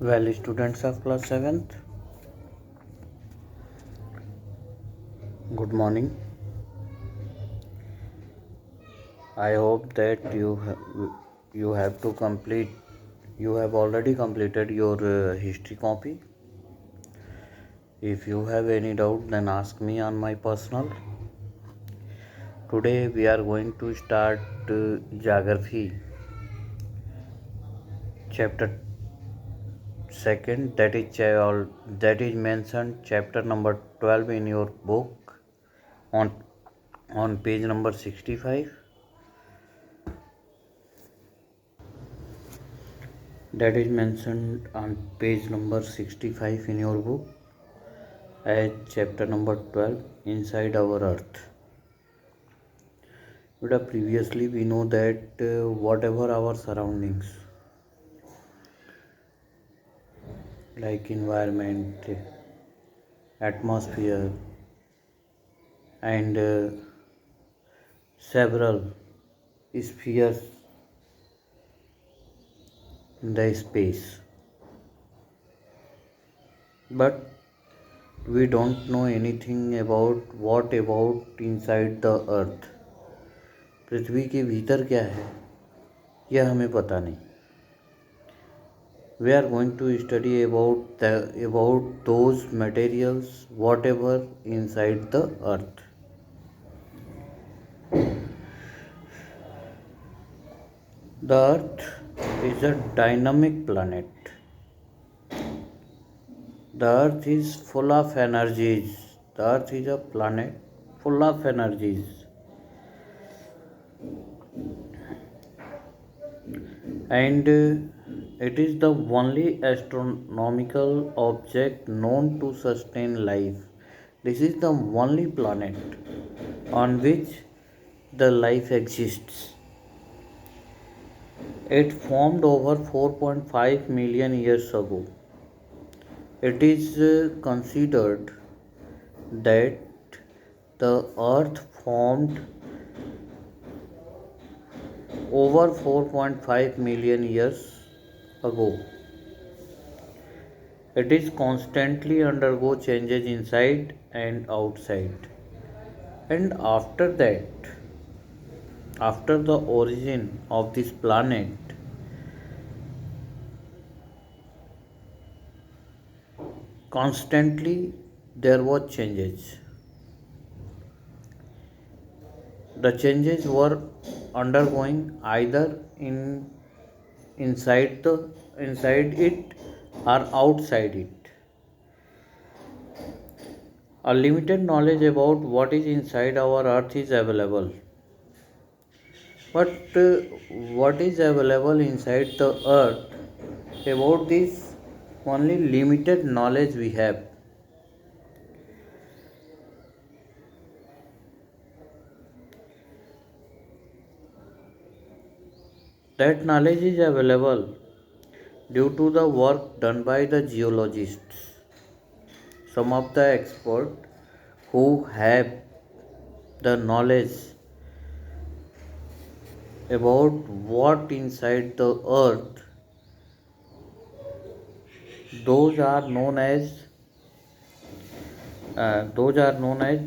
Well, students of class 7th, good morning. I hope that you have to complete you have already completed your history copy. If you have any doubt, then ask me on my personal. Today we are going to start geography chapter second, that is mentioned chapter number 12 in your book on page number 65. That is mentioned on page number 65 in your book as chapter number 12, inside our earth. But previously we know that whatever our surroundings like environment, atmosphere, and several spheres in the space, but we don't know anything about what about inside the earth. पृथ्वी के भीतर क्या है यह हमें पता नहीं. We are going to study about those materials whatever inside the earth. The earth is a dynamic planet. The earth is full of energies. The earth is a planet full of energies, and it is the only astronomical object known to sustain life. This is the only planet on which the life exists. It formed over 4.5 million years ago. It is considered that the earth formed over 4.5 million years ago. It is constantly undergo changes inside and outside. And after that, after the origin of this planet, constantly there were changes. The changes were undergoing either inside it or outside it. A limited knowledge about what is inside our earth is available. But what is available inside the earth, about this only limited knowledge we have. That knowledge is available due to the work done by the geologists. Some of the experts who have the knowledge about what inside the earth, those are known as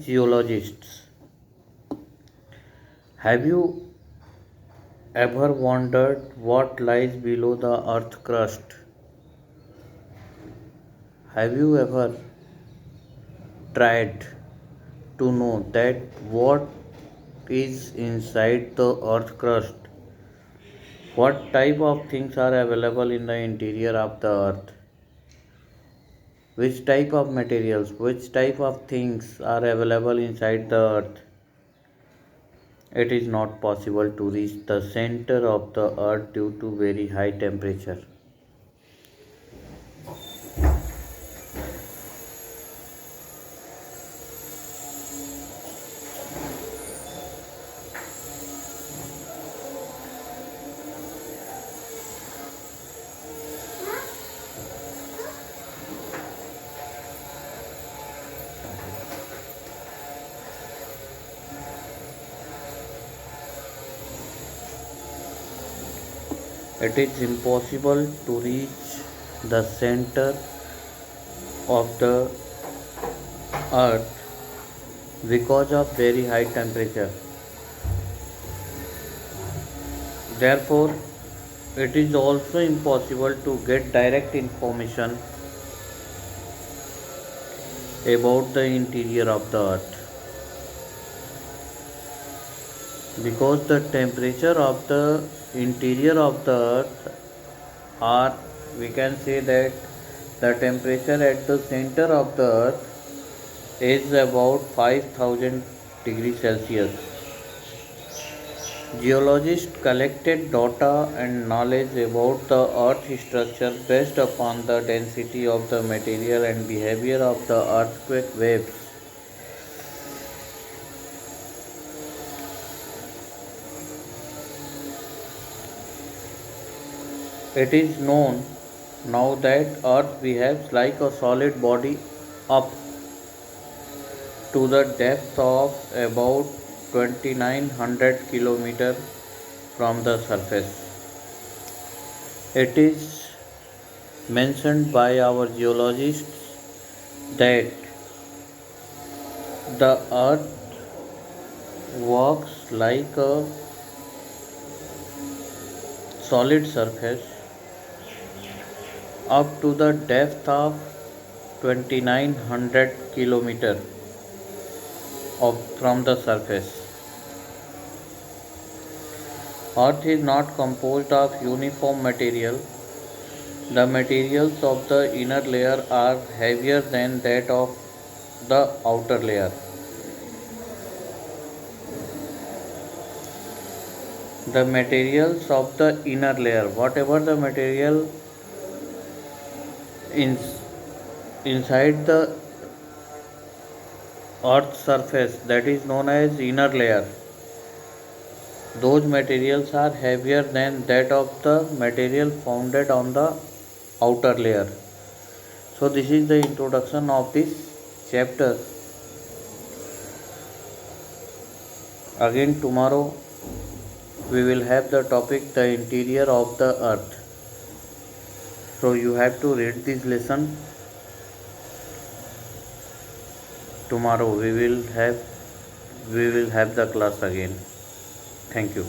geologists. Have you ever wondered what lies below the earth crust? Have you ever tried to know that what is inside the earth crust? What type of things are available in the interior of the earth? Which type of materials, which type of things are available inside the earth? It is not possible to reach the center of the earth due to very high temperature. It is impossible to reach the center of the earth because of very high temperature. Therefore, it is also impossible to get direct information about the interior of the earth because the temperature of the interior of the earth are, we can say that the temperature at the center of the earth is about 5000 degrees Celsius. Geologists collected data and knowledge about the earth structure based upon the density of the material and behavior of the earthquake waves. It is known now that earth behaves like a solid body up to the depth of about 2900 km from the surface. It is mentioned by our geologists that the earth works like a solid surface up to the depth of 2900 km from the surface. Earth is not composed of uniform material. The materials of the inner layer are heavier than that of the outer layer. The materials of the inner layer, whatever the material in, inside the earth's surface, that is known as inner layer, those materials are heavier than that of the material founded on the outer layer. So this is the introduction of this chapter. Again tomorrow we will have the topic the interior of the earth. So you have to read this lesson. Tomorrow we will have the class again. Thank you.